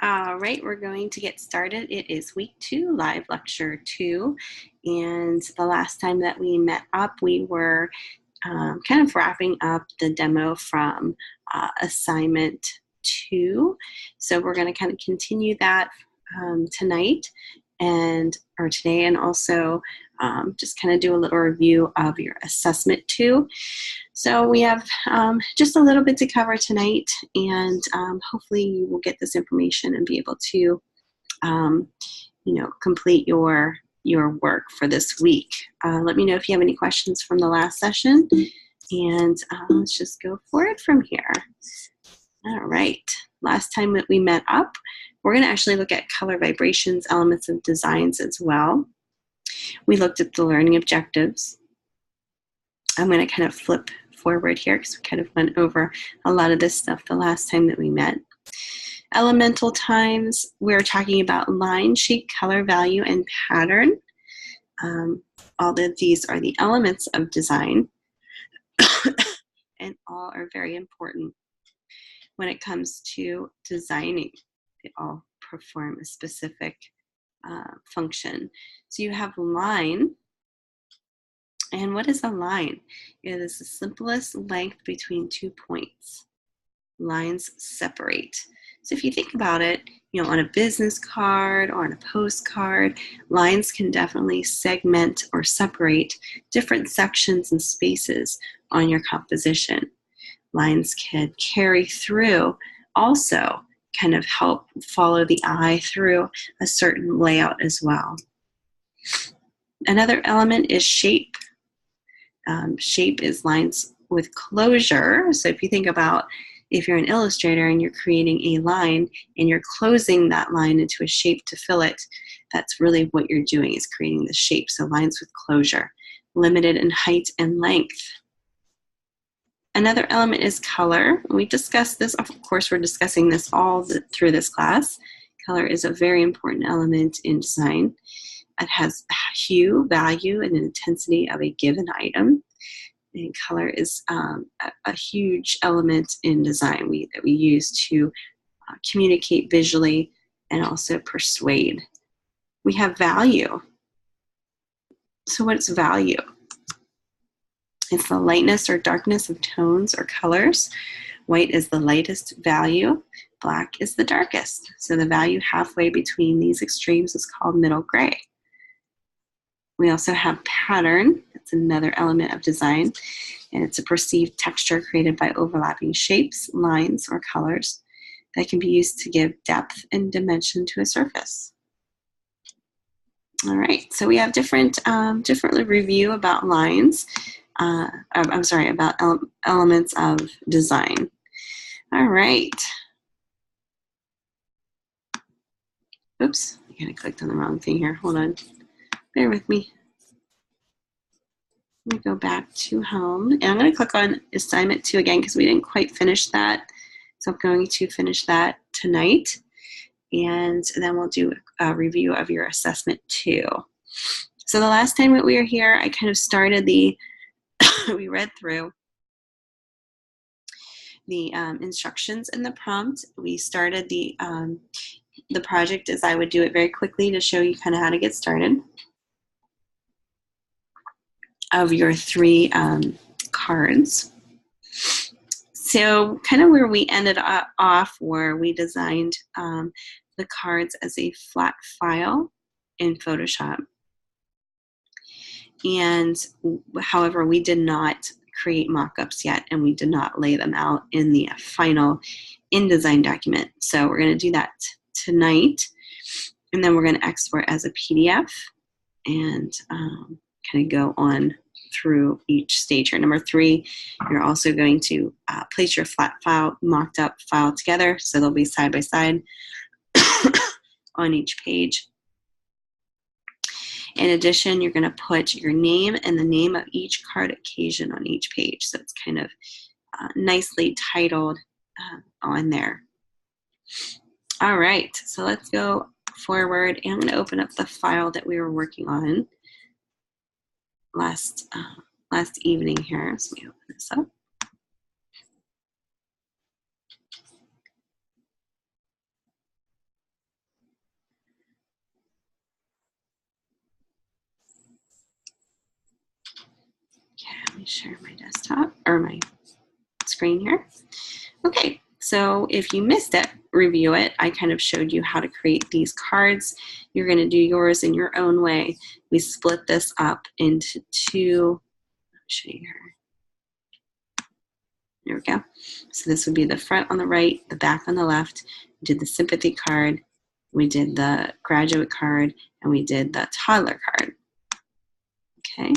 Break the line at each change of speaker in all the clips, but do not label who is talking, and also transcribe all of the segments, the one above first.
All right, we're going to get started. It is week 2, live lecture 2. And the last time that we met up, we were kind of wrapping up the demo from assignment 2. So we're going to kind of continue that tonight or today, and also just kind of do a little review of your assessment 2. So we have just a little bit to cover tonight, and hopefully you will get this information and be able to, complete your work for this week. Let me know if you have any questions from the last session, and let's just go forward from here. All right, last time that we met up, we're going to actually look at color vibrations, elements of designs as well. We looked at the learning objectives. I'm going to kind of flip forward here because we kind of went over a lot of this stuff the last time that we met. Elemental times, we're talking about line, shape, color, value, and pattern. All of these are the elements of design, and all are very important when it comes to designing. They all perform a specific function. So you have line. And what is a line? It is the simplest length between 2 points. Lines separate. So if you think about it, on a business card or on a postcard, lines can definitely segment or separate different sections and spaces on your composition. Lines can carry through, also kind of help follow the eye through a certain layout as well. Another element is shape. Shape is lines with closure. So if you think about if you're an illustrator and you're creating a line and you're closing that line into a shape to fill it, that's really what you're doing, is creating the shape. So lines with closure, limited in height and length. Another element is color. We discussed this, of course, we're discussing this all through this class. Color is a very important element in design. It has hue, value, and intensity of a given item. And color is a huge element in design that we use to communicate visually and also persuade. We have value. So what's value? It's the lightness or darkness of tones or colors. White is the lightest value. Black is the darkest. So the value halfway between these extremes is called middle gray. We also have pattern. It's another element of design, and it's a perceived texture created by overlapping shapes, lines, or colors that can be used to give depth and dimension to a surface. All right, so we have different review about lines. About elements of design. All right. Oops, I kind of clicked on the wrong thing here. Hold on. Bear with me. Let me go back to home. And I'm going to click on assignment 2 again because we didn't quite finish that. So I'm going to finish that tonight. And then we'll do a review of your assessment 2. So the last time that we were here, I kind of started we read through the instructions in the prompt. We started the project as I would do it very quickly to show you kind of how to get started. Of your 3 cards. So kind of where we ended off where we designed the cards as a flat file in Photoshop. And however, we did not create mock-ups yet, and we did not lay them out in the final InDesign document. So we're going to do that tonight, and then we're going to export as a PDF and kind of go on through each stage here. Number 3, you're also going to place your flat file, mocked up file together, so they'll be side by side on each page. In addition, you're going to put your name and the name of each card occasion on each page, so it's kind of nicely titled on there. All right, so let's go forward, and I'm going to open up the file that we were working on last evening here. So let me open this up. me share my desktop or my screen here. Okay, so if you missed it, review it. I kind of showed you how to create these cards. You're going to do yours in your own way. We split this up into two. I'll show you here. There we go. So this would be the front on the right, the back on the left. We did the sympathy card, we did the graduate card, and we did the toddler card. Okay.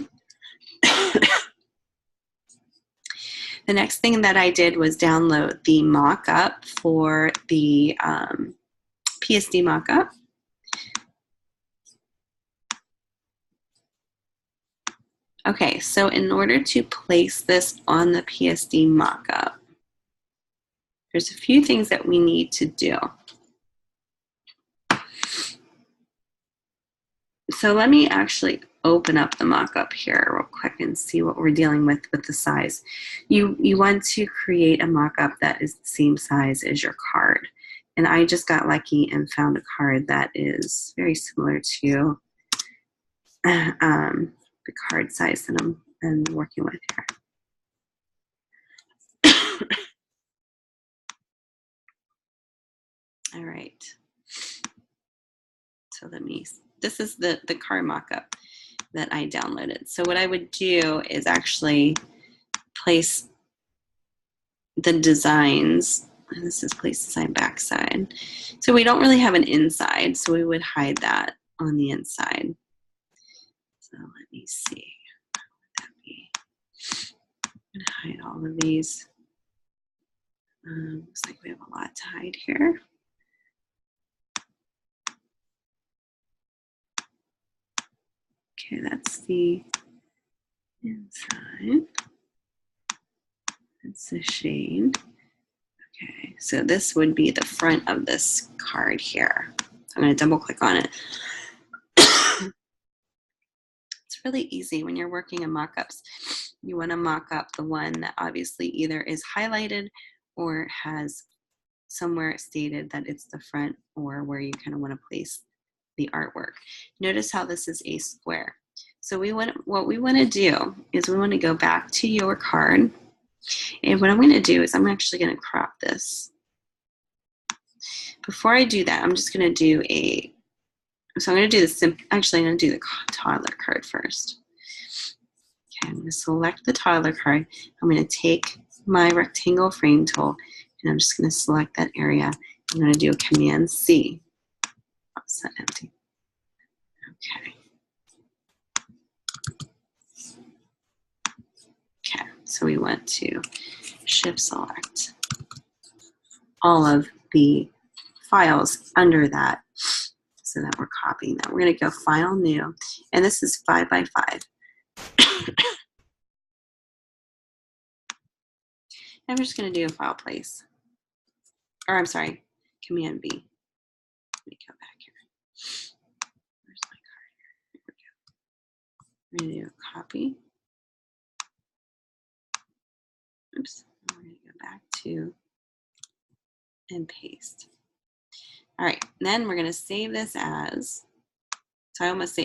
The next thing that I did was download the mock-up for the PSD mock-up. Okay, so in order to place this on the PSD mock-up, there's a few things that we need to do. So let me actually open up the mock-up here real quick and see what we're dealing with the size. You want to create a mock-up that is the same size as your card. And I just got lucky and found a card that is very similar to the card size that I'm working with here. All right. So this is the card mockup that I downloaded. So what I would do is actually place the designs. This is place design backside. So we don't really have an inside, so we would hide that on the inside. So let me see. What would that be? I'm going to hide all of these. Looks like we have a lot to hide here. Okay, that's the inside. That's the shade. Okay, so this would be the front of this card here. I'm going to double click on it. It's really easy when you're working in mock-ups. You want to mock up the one that obviously either is highlighted or has somewhere stated that it's the front, or where you kind of want to place the artwork. Notice how this is a square. So what we want to do is we want to go back to your card. And what I'm going to do is I'm actually going to crop this. Before I do that, I'm just going to do so I'm going to do actually I'm going to do the toddler card first. Okay, I'm going to select the toddler card. I'm going to take my rectangle frame tool and I'm just going to select that area. I'm going to do a Command C. Oh, set empty. Okay. Okay, so we want to Shift select all of the files under that so that we're copying that. We're going to go File, New, and this is 5 by 5. And we're just going to do a file place. Or I'm sorry, Command B. Let me go back here. Where's my card? Here we go. We're going to do a copy. Oops. We're going to go back to and paste. All right, then we're going to save this as, so I almost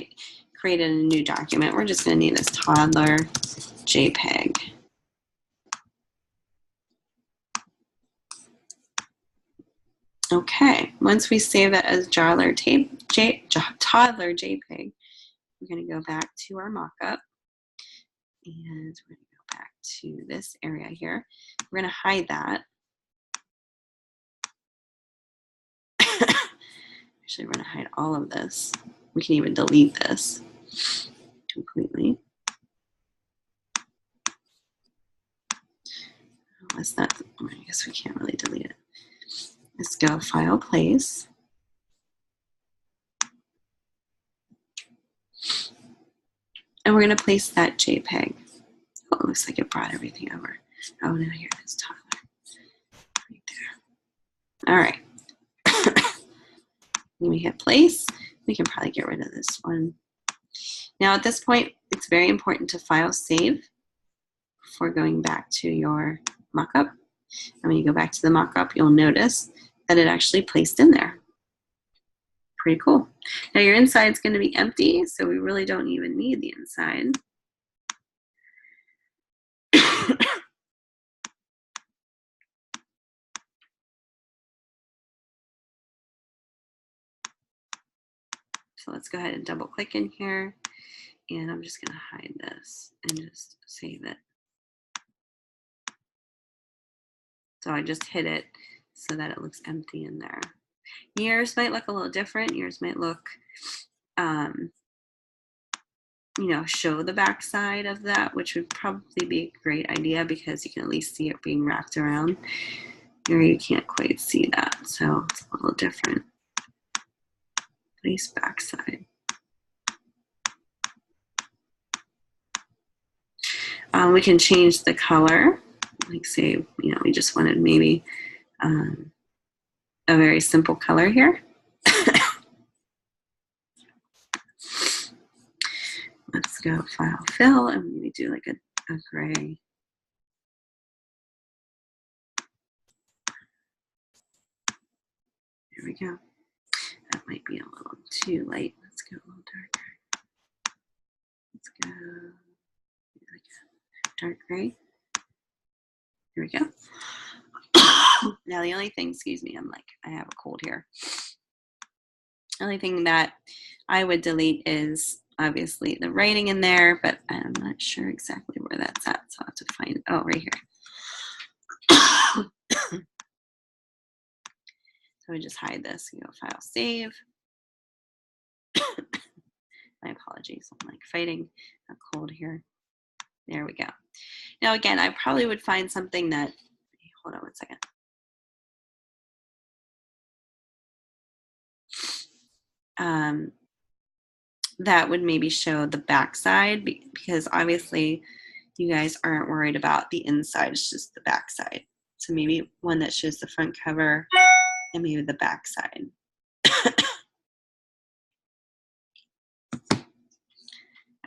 created a new document. We're just going to name this toddler JPEG. Okay, once we save that as toddler JPEG, we're going to go back to our mockup, and we're going to go back to this area here. We're going to hide that. Actually, we're going to hide all of this. We can even delete this completely. That's not, I guess we can't really delete it. Let's go File, Place. And we're going to place that JPEG. Oh, it looks like it brought everything over. Oh, no, here it is, toddler. Right there. All right. When we hit place, we can probably get rid of this one. Now, at this point, it's very important to file save before going back to your mockup. And when you go back to the mockup, you'll notice that it actually placed in there. Pretty cool. Now your inside is going to be empty, so we really don't even need the inside. So let's go ahead and double click in here, and I'm just going to hide this and just save it. So I just hid it so that it looks empty in there. Yours might look a little different. Yours might look, you know, show the back side of that, which would probably be a great idea because you can at least see it being wrapped around. Here you can't quite see that, so it's a little different. Place back side. We can change the color. Like say, you know, we just wanted maybe a very simple color here. Let's go File, Fill, and maybe do like a gray. There we go. That might be a little too light. Let's go a little darker. Let's go like a dark gray. Here we go. Now the only thing, excuse me, I'm like, I have a cold here. The only thing that I would delete is obviously the writing in there, but I'm not sure exactly where that's at, so I'll have to find it. Oh, right here. So I just hide this, you know, File, Save. My apologies, I'm like fighting a cold here. There we go. Now again, I probably would find something that, hold on one second. That would maybe show the back side, because obviously you guys aren't worried about the inside, it's just the back side. So maybe one that shows the front cover and maybe the back side.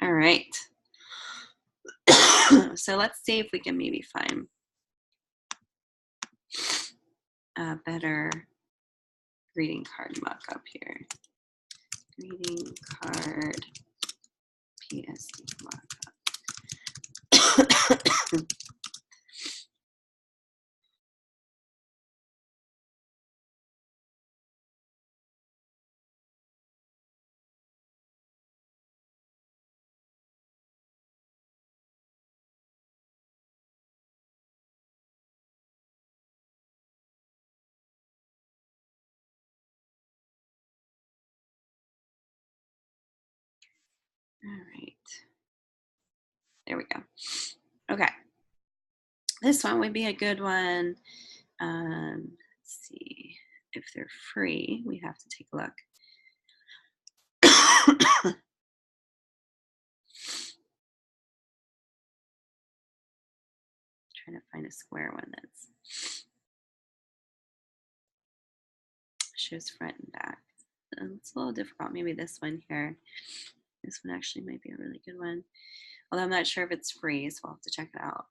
All right. So let's see if we can maybe find a better greeting card mock-up here. Greeting card PSD mock-up. All right. There we go. Okay. This one would be a good one. Let's see if they're free. We have to take a look. Trying to find a square one that's shows front and back. It's a little difficult. Maybe this one here. This one actually might be a really good one. Although I'm not sure if it's free, so we'll have to check it out.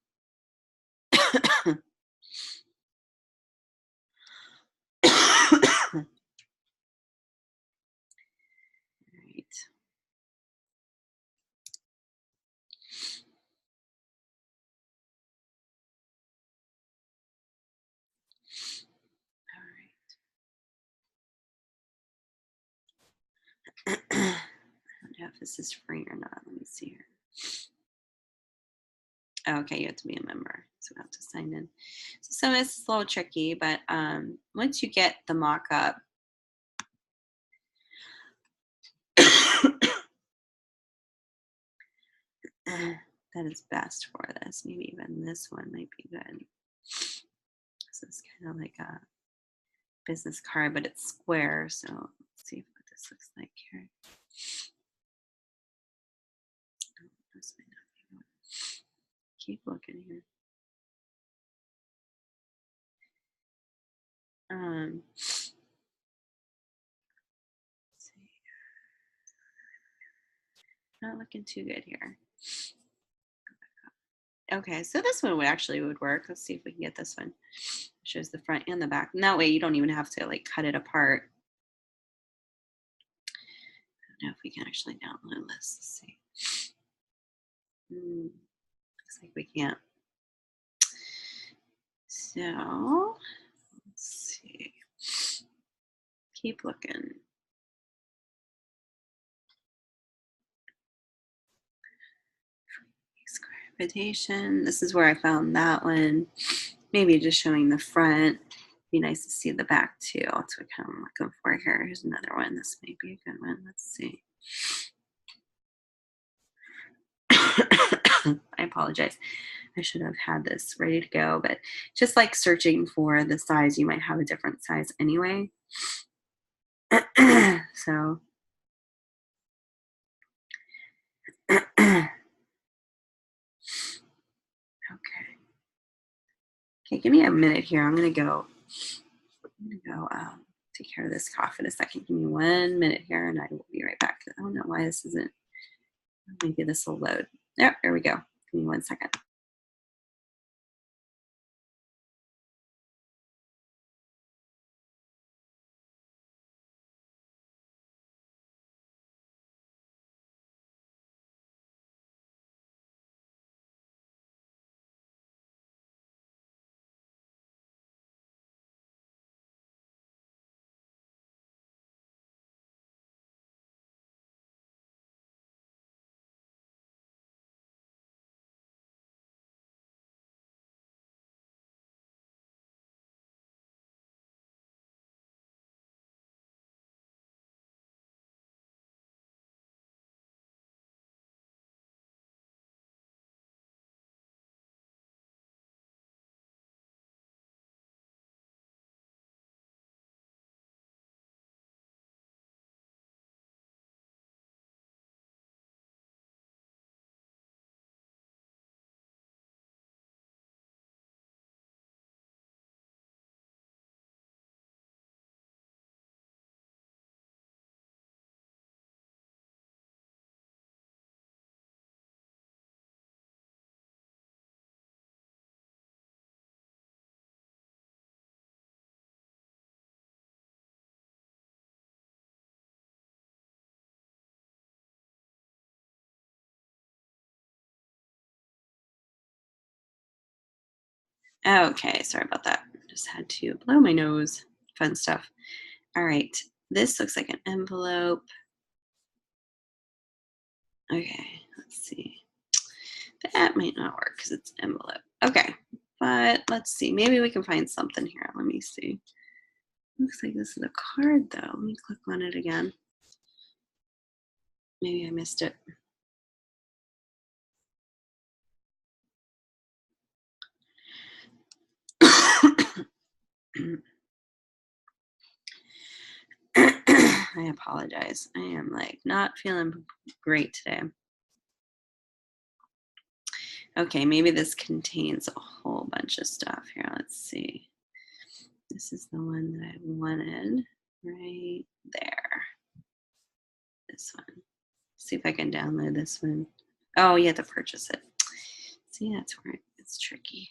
All right. All right. I don't know if this is free or not. Let me see here. Okay, you have to be a member, so we have to sign in. So some of this is a little tricky, but once you get the mock-up, that is best for this. Maybe even this one might be good. This is kind of like a business card, but it's square. So let's see what this looks like here. Oh, this might not be good. Keep looking here. Let's see. Not looking too good here. Okay, so this one would work. Let's see if we can get this one. It shows the front and the back. And that way you don't even have to like cut it apart. I don't know if we can actually download this. Let's see. Looks like we can't. So let's see. Keep looking. Interpretation. This is where I found that one. Maybe just showing the front. Be nice to see the back too. That's what kind of I'm looking for here. Here's another one. This may be a good one. Let's see. I apologize. I should have had this ready to go, but just like searching for the size, you might have a different size anyway. So, okay. Okay, give me a minute here. I'm gonna go take care of this cough in a second. Give me 1 minute here and I will be right back. I don't know why this isn't, maybe this will load. There we go. Give me 1 second. Okay, sorry about that. Just had to blow my nose. Fun stuff. All right, this looks like an envelope. Okay, let's see. That might not work because it's an envelope. Okay, but let's see. Maybe we can find something here. Let me see. Looks like this is a card though. Let me click on it again. Maybe I missed it. I apologize. I am like not feeling great today. Okay, maybe this contains a whole bunch of stuff here. Let's see. This is the one that I wanted right there. This one. See if I can download this one. Oh, you have to purchase it. See, that's where it's tricky.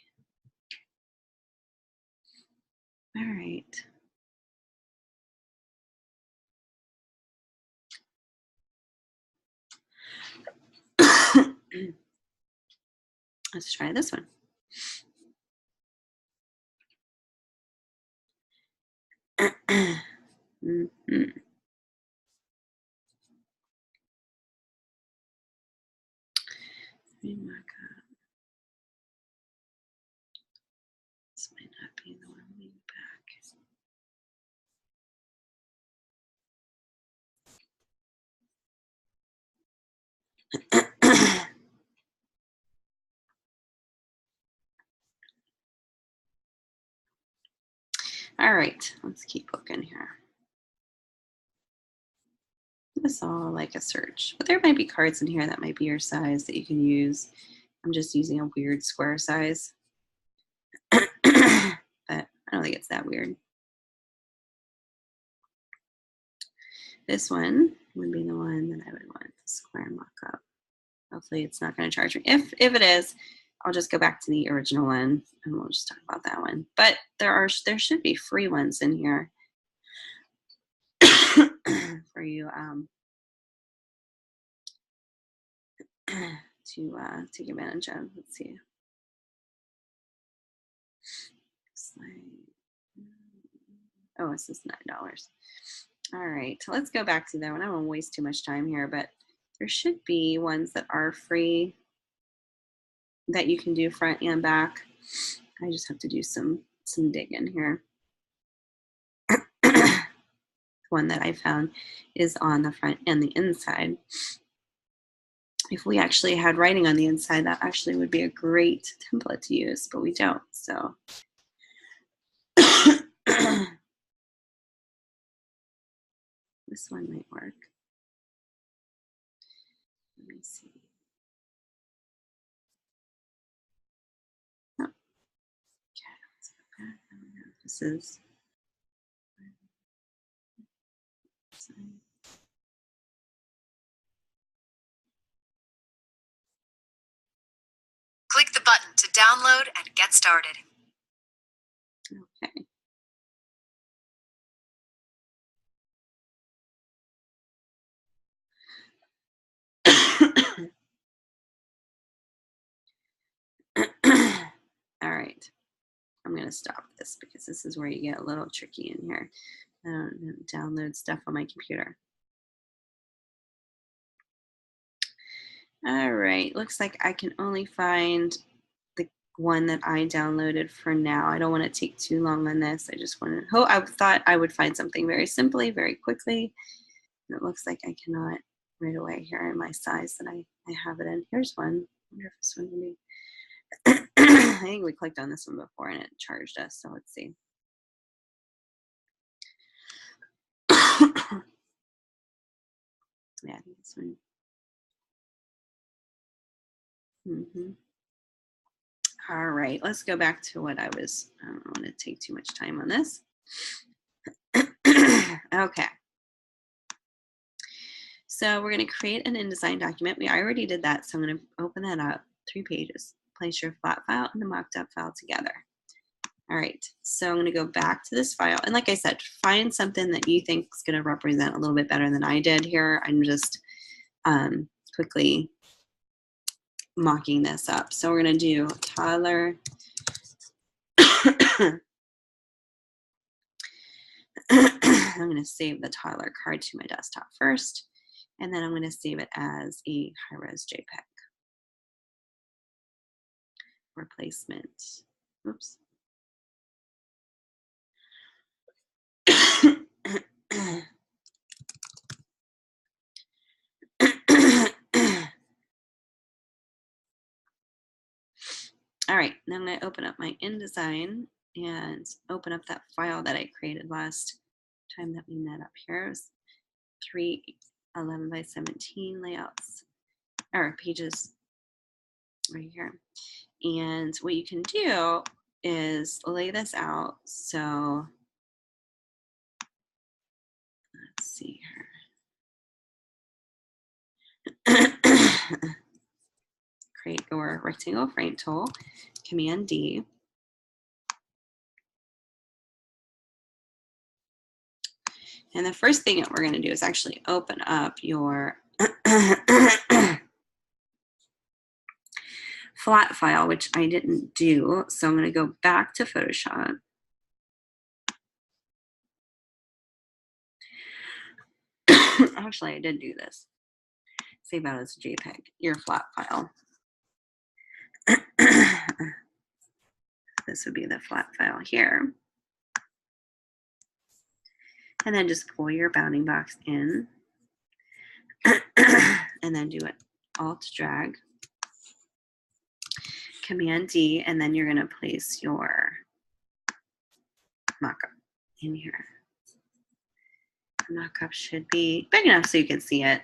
All right. Let's try this one. Mm-hmm. This might not be the one we back. All right, let's keep looking here. It's all like a search, but there might be cards in here that might be your size that you can use. I'm just using a weird square size, but I don't think it's that weird. This one would be the one that I would want, the square mock-up. Hopefully it's not going to charge me. If it is, I'll just go back to the original one and we'll just talk about that one. But there should be free ones in here for you to take advantage of. Let's see. It's like, oh, this is $9. All right, so let's go back to that one. I won't waste too much time here, but there should be ones that are free. that you can do front and back. I just have to do some digging here. One that I found is on the front and the inside. If we actually had writing on the inside, that actually would be a great template to use, but we don't. So this one might work. Let me see. Oh. Okay, let's go back. This is.
Click the button to download and get started.
Okay. All right. I'm going to stop this because this is where you get a little tricky in here. I don't download stuff on my computer. All right. Looks like I can only find the one that I downloaded for now. I don't want to take too long on this. I just want to, I thought I would find something very simply, very quickly. And it looks like I cannot right away here in my size that I have it in. Here's one. I wonder if this one will be. I think we clicked on this one before and it charged us. So let's see. Yeah, I think this one. All right, let's go back to what I was. I don't want to take too much time on this. Okay. So we're going to create an InDesign document. We already did that, so I'm going to open that up. 3 pages. Place your flat file and the mocked up file together. All right, so I'm going to go back to this file. And like I said, find something that you think is going to represent a little bit better than I did here. I'm just quickly mocking this up. So we're going to do toddler. I'm going to save the toddler card to my desktop first, and then I'm going to save it as a high-res JPEG. Replacement. Oops. All right, now I'm going to open up my InDesign and open up that file that I created last time that we met up here. It was 3 11 by 17 layouts, or pages right here. And what you can do is lay this out. So let's see here. Create your rectangle frame tool, Command D. And the first thing that we're going to do is actually open up your flat file, which I didn't do. So I'm going to go back to Photoshop. Actually, I did do this. Save out as a JPEG, your flat file. This would be the flat file here. And then just pull your bounding box in. And then do it Alt drag. Command D, and then you're going to place your mockup in here. The mockup should be big enough so you can see it.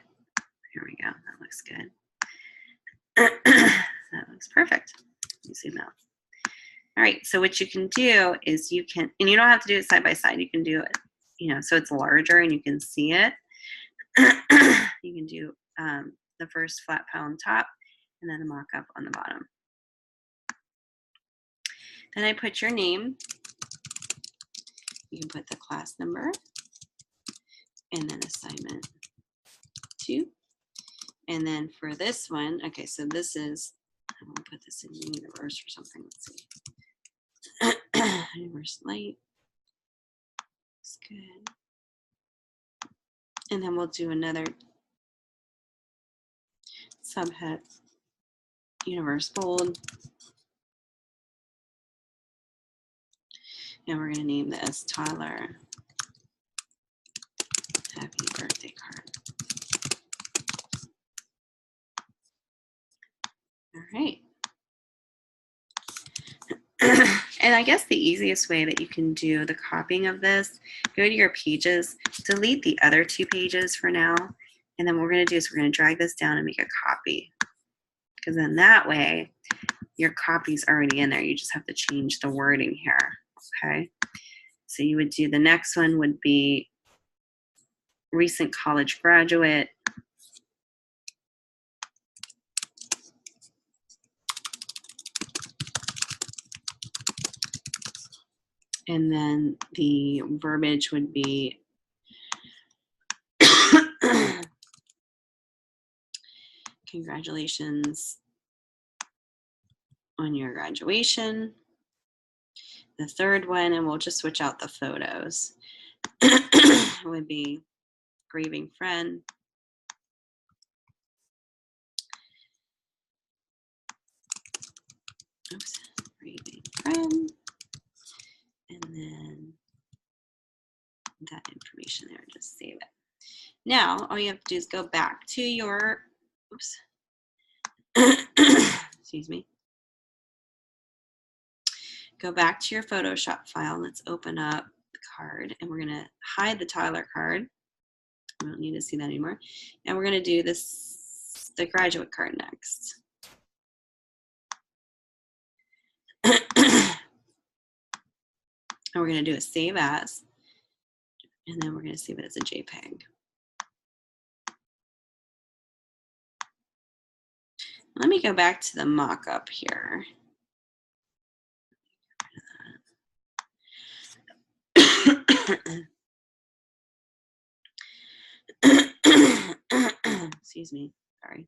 Here we go. That looks good. That looks perfect. Let me zoom out. All right. So what you can do is you can, and you don't have to do it side by side. You can do it, so it's larger and you can see it. You can do the first flat file on top and then a mockup on the bottom. Then I put your name. You can put the class number and then assignment 2. And then for this one, okay, so this is, I'm going to put this in universe or something. Let's see. Universe light. Looks good. And then we'll do another subhead universe bold. And we're going to name this Tyler Happy Birthday Card. All right. And I guess the easiest way that you can do the copying of this, go to your pages, delete the other 2 pages for now, and then what we're going to do is we're going to drag this down and make a copy. Because then that way, your copy's already in there. You just have to change the wording here, okay? So you would do, the next one would be recent college graduate. And then the verbiage would be congratulations on your graduation. The third one, and we'll just switch out the photos, would be grieving friend. Oops, grieving friend. And then that information there, just save it. Now, all you have to do is go back to your, oops, excuse me. Go back to your Photoshop file. Let's open up the card, and we're gonna hide the Tyler card. We don't need to see that anymore. And we're gonna do this, the graduate card next. And we're going to do a save as, and then we're going to save it as a JPEG. Let me go back to the mock-up here. Excuse me, sorry.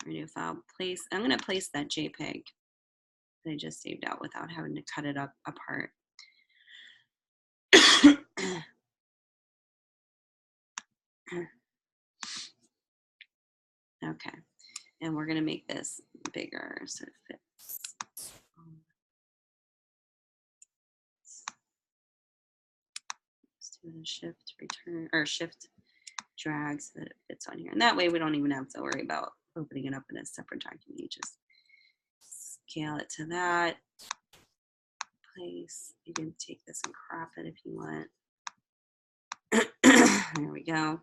Renew file, place. I'm going to place that JPEG that I just saved out without having to cut it up apart. Okay, and we're going to make this bigger so it fits. Let's do a shift return, or shift drag so that it fits on here. And that way we don't even have to worry about opening it up in a separate document. You just scale it to that place. You can take this and crop it if you want. There we go.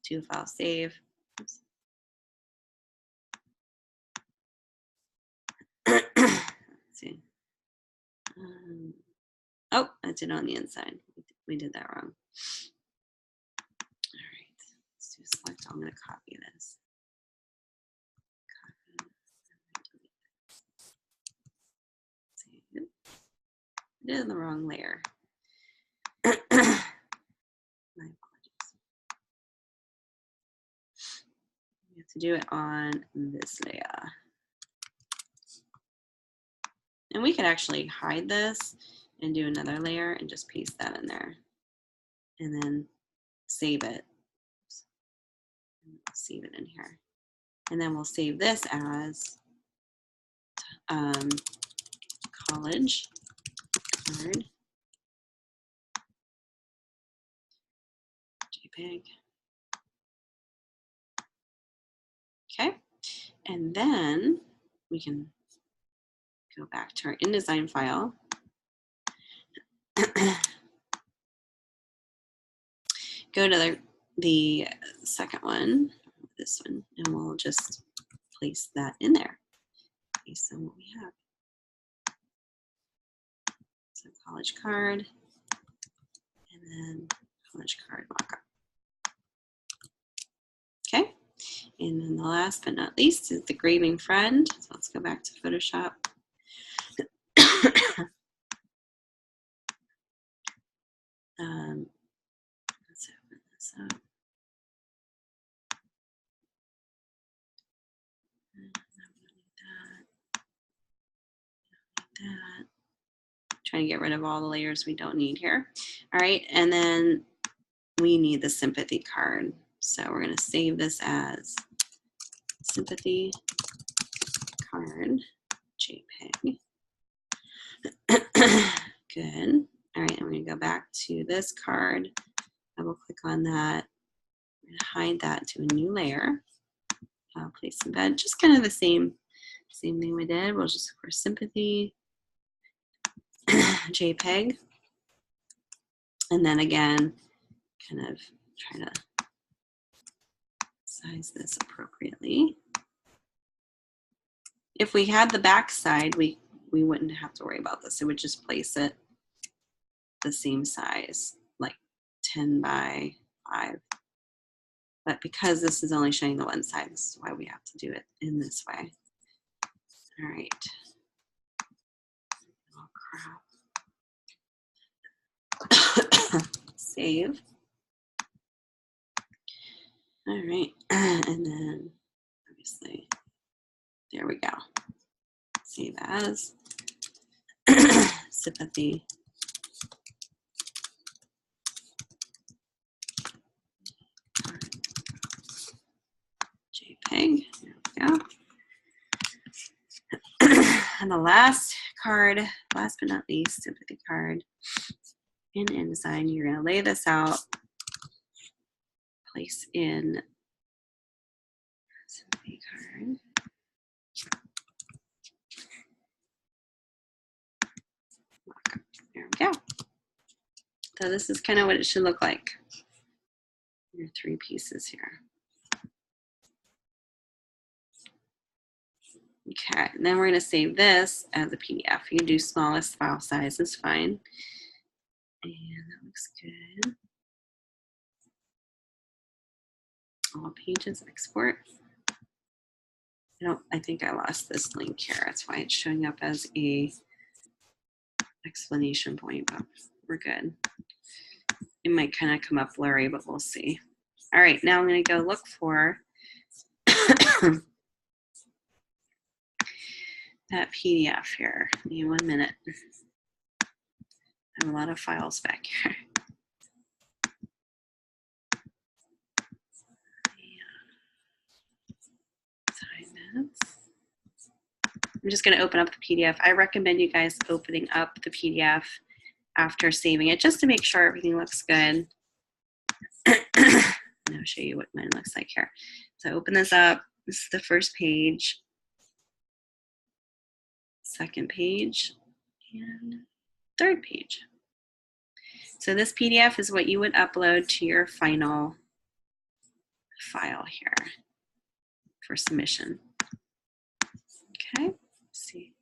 To file save. Oops. Let's see. Oh, I did it on the inside. We did that wrong. All right, let's do select. I'm going to copy this. Copy. Save. I did it in the wrong layer. My apologies. You have to do it on this layer. And we could actually hide this and do another layer and just paste that in there. And then save it. Save it in here. And then we'll save this as college card JPEG. Okay. And then we can go back to our InDesign file. Go to the second one, this one, and we'll just place that in there based on what we have. So college card, and then college card mockup. Okay, and then the last but not least is the grieving friend. So let's go back to Photoshop. Let's open this up. That. Trying to get rid of all the layers we don't need here. All right, and then we need the sympathy card. So we're going to save this as sympathy. card, JPEG. Good. All right, I'm going to go back to this card. Double click on that. I'm going to hide that to a new layer. Place embed, just kind of the same thing we did. We'll just, of course, sympathy, JPEG, and then again, kind of try to size this appropriately. If we had the back side, we wouldn't have to worry about this. It would just place it the same size, like 10 by 5. But because this is only showing the one side, this is why we have to do it in this way. All right. Oh, crap. Save. All right. And then, obviously, there we go. Save as. Sympathy. JPEG. There we go. And the last card, last but not least, sympathy card. In InDesign, you're going to lay this out, place in sympathy card. There we go. So this is kind of what it should look like. Your 3 pieces here. Okay, and then we're going to save this as a PDF. You can do smallest file size is fine. And that looks good. All pages export. I think I lost this link here. That's why it's showing up as a explanation point, but we're good. It might kind of come up blurry, but we'll see. All right, now I'm going to go look for that PDF here. Give me 1 minute. I have a lot of files back here. I'm just going to open up the PDF. I recommend you guys opening up the PDF after saving it just to make sure everything looks good. I'll show you what mine looks like here. So open this up. This is the first page, second page, and third page. So this PDF is what you would upload to your final file here for submission. Okay, let's see.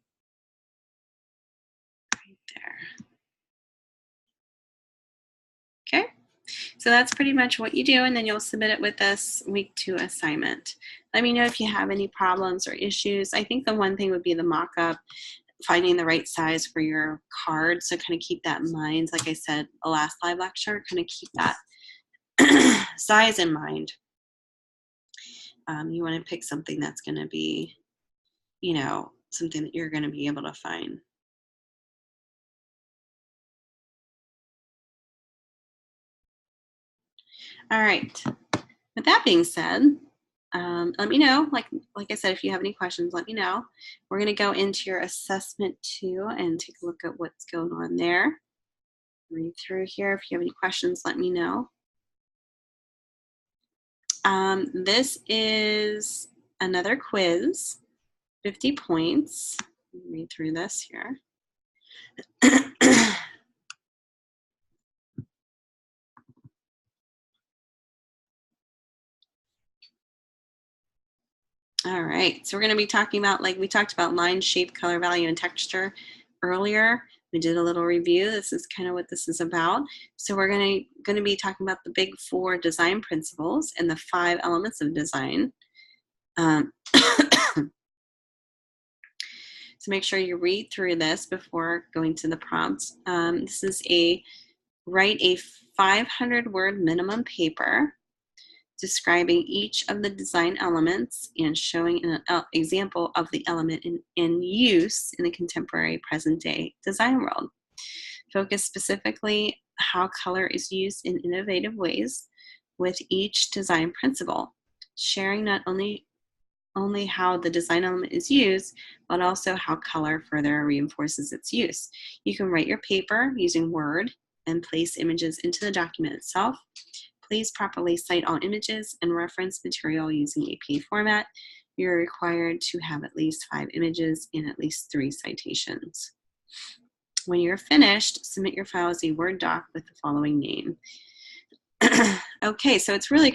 Right there. Okay, so that's pretty much what you do, and then you'll submit it with this week 2 assignment. Let me know if you have any problems or issues. I think the one thing would be the mock-up, finding the right size for your card. So kind of keep that in mind. Like I said, the last live lecture, kind of keep that size in mind. You want to pick something that's going to be, you know, something that you're going to be able to find. All right. With that being said, let me know. Like I said, if you have any questions, let me know. We're going to go into your assessment 2 and take a look at what's going on there. Read through here. If you have any questions, let me know. This is another quiz, 50 points. Read through this here. All right, so we're going to be talking about, like we talked about, line, shape, color, value, and texture earlier. We did a little review. This is kind of what this is about. So we're going to be talking about the big 4 design principles and the 5 elements of design. So make sure you read through this before going to the prompts. This is write a 500-word minimum paper describing each of the design elements and showing an example of the element in use in the contemporary present-day design world. Focus specifically how color is used in innovative ways with each design principle, sharing not only only how the design element is used, but also how color further reinforces its use. You can write your paper using Word and place images into the document itself. Please properly cite all images and reference material using APA format. You're required to have at least 5 images and at least 3 citations. When you're finished, submit your file as a Word doc with the following name. Okay, so it's really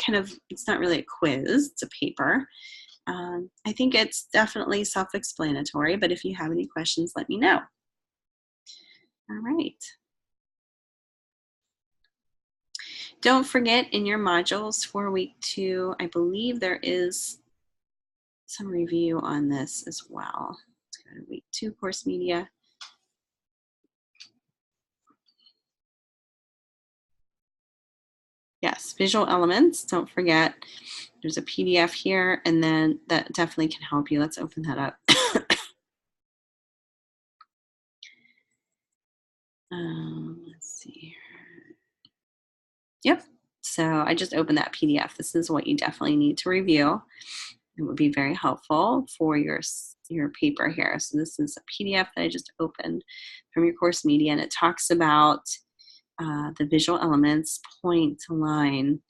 it's not really a quiz, it's a paper. I think it's definitely self-explanatory, but if you have any questions, let me know. All right. Don't forget, in your modules for week 2, I believe there is some review on this as well. Let's go to week 2 course media. Yes, visual elements, don't forget. There's a PDF here, and then that definitely can help you. Let's open that up. Let's see here. Yep, so I just opened that PDF. This is what you definitely need to review. It would be very helpful for your paper here. So this is a PDF that I just opened from your course media, and it talks about the visual elements, point to line,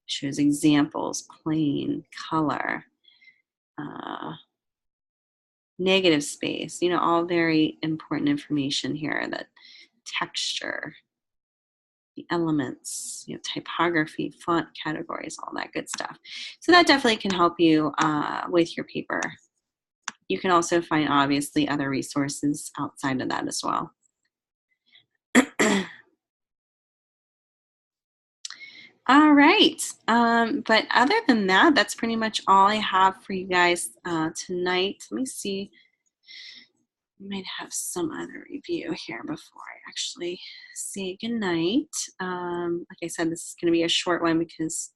shows examples, plane, color, negative space, all very important information here, that texture, the elements, typography, font categories, all that good stuff. So that definitely can help you with your paper. You can also find, obviously, other resources outside of that as well. All right, but other than that, that's pretty much all I have for you guys tonight. Let me see. I might have some other review here before I actually say goodnight. Like I said, this is going to be a short one because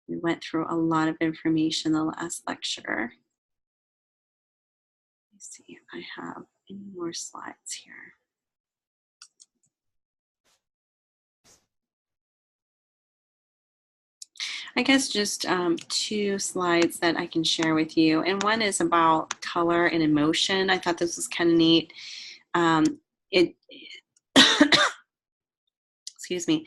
we went through a lot of information the last lecture. Let me see if I have any more slides here. I guess just 2 slides that I can share with you. And one is about color and emotion. I thought this was kind of neat. Excuse me.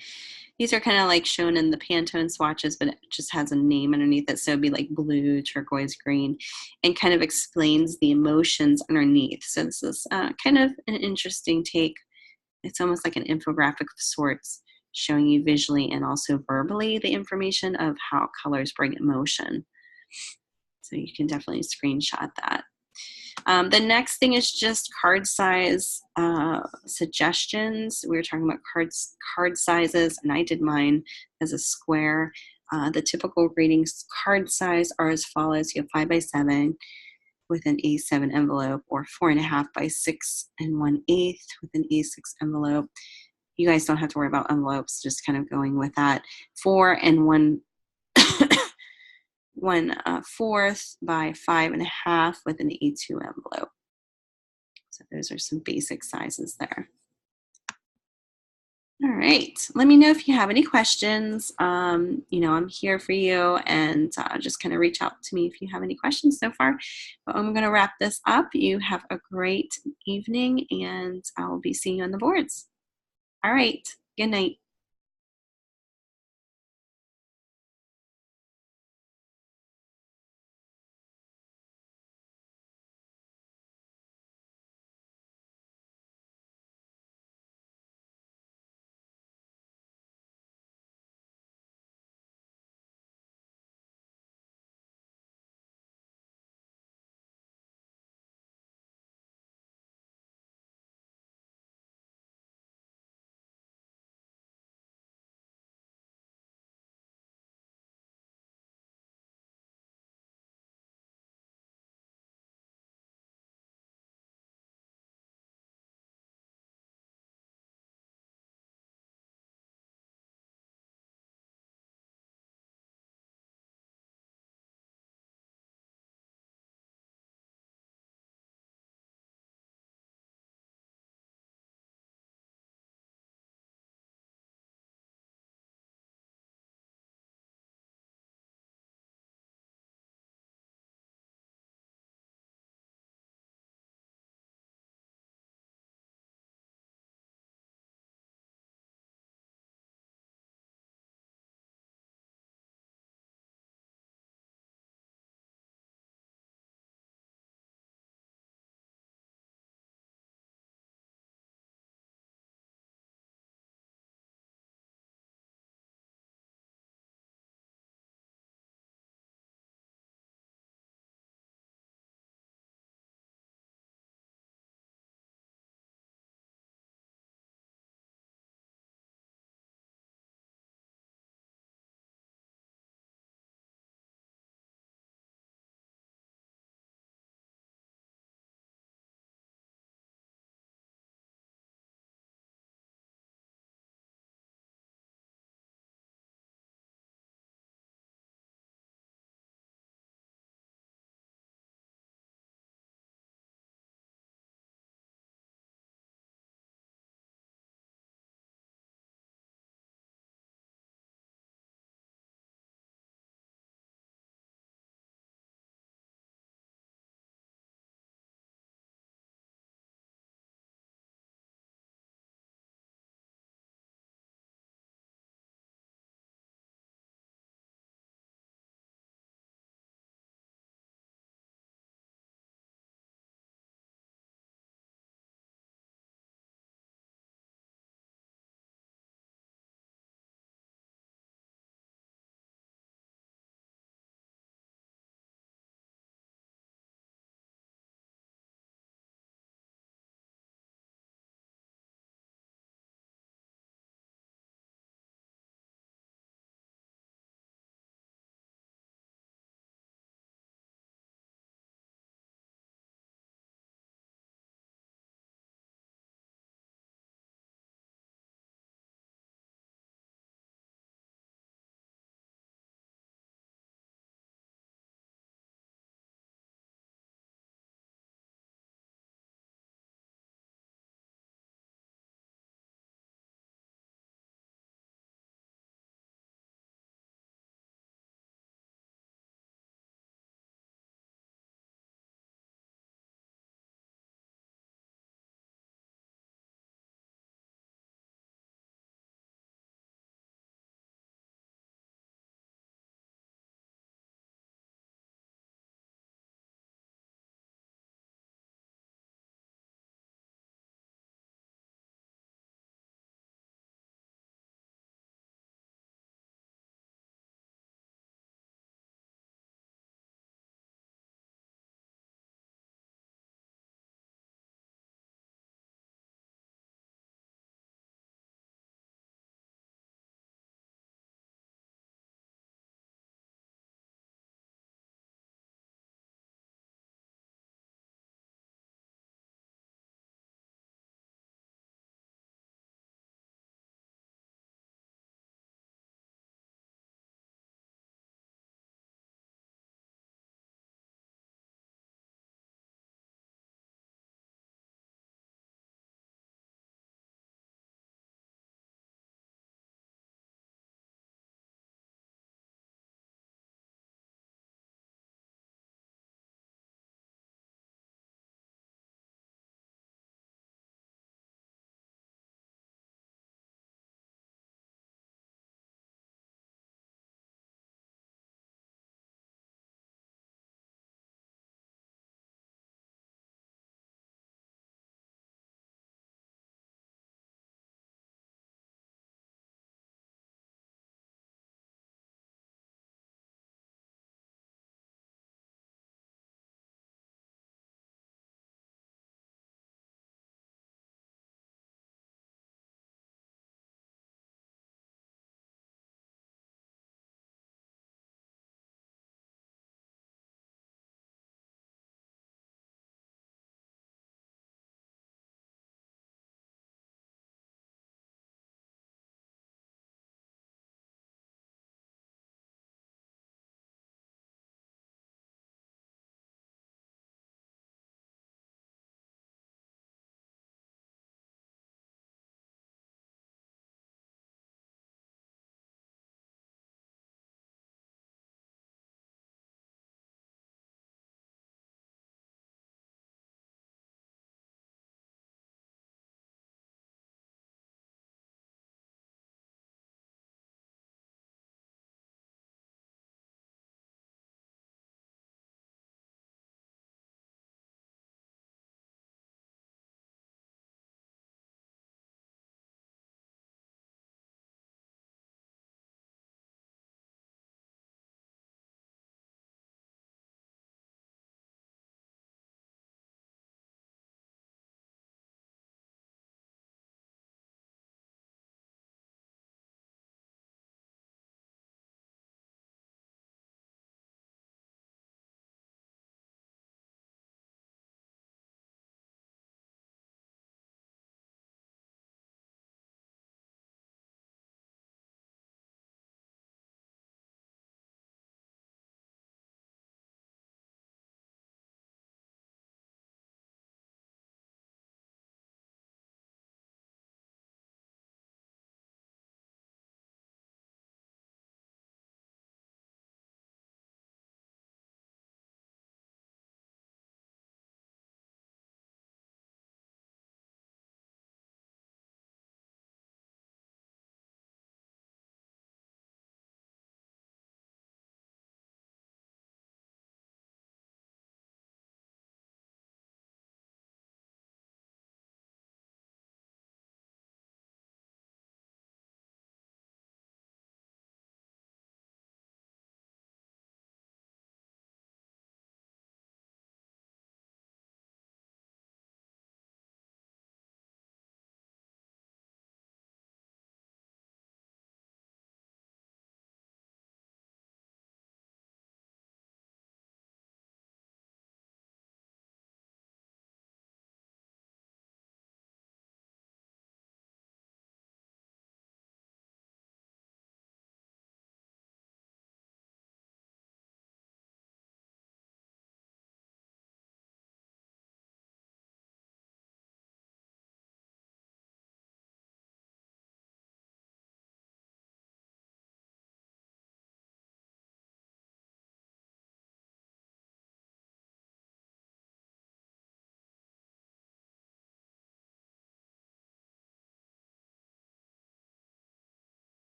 These are kind of like shown in the Pantone swatches, but it just has a name underneath it. So it'd be like blue, turquoise, green, and kind of explains the emotions underneath. So this is kind of an interesting take. It's almost like an infographic of sorts, showing you visually and also verbally the information of how colors bring emotion. So you can definitely screenshot that. The next thing is just card size suggestions. We were talking about card sizes, and I did mine as a square. The typical greeting card size are as follows. You have 5x7 with an A7 envelope, or 4.5 by 6 1/8 with an A6 envelope. You guys don't have to worry about envelopes, just kind of going with that. 4 1/4 by 5.5 with an A2 envelope. So those are some basic sizes there. All right, let me know if you have any questions. I'm here for you, and just kind of reach out to me if you have any questions so far. But I'm going to wrap this up. You have a great evening, and I'll be seeing you on the boards. All right, good night.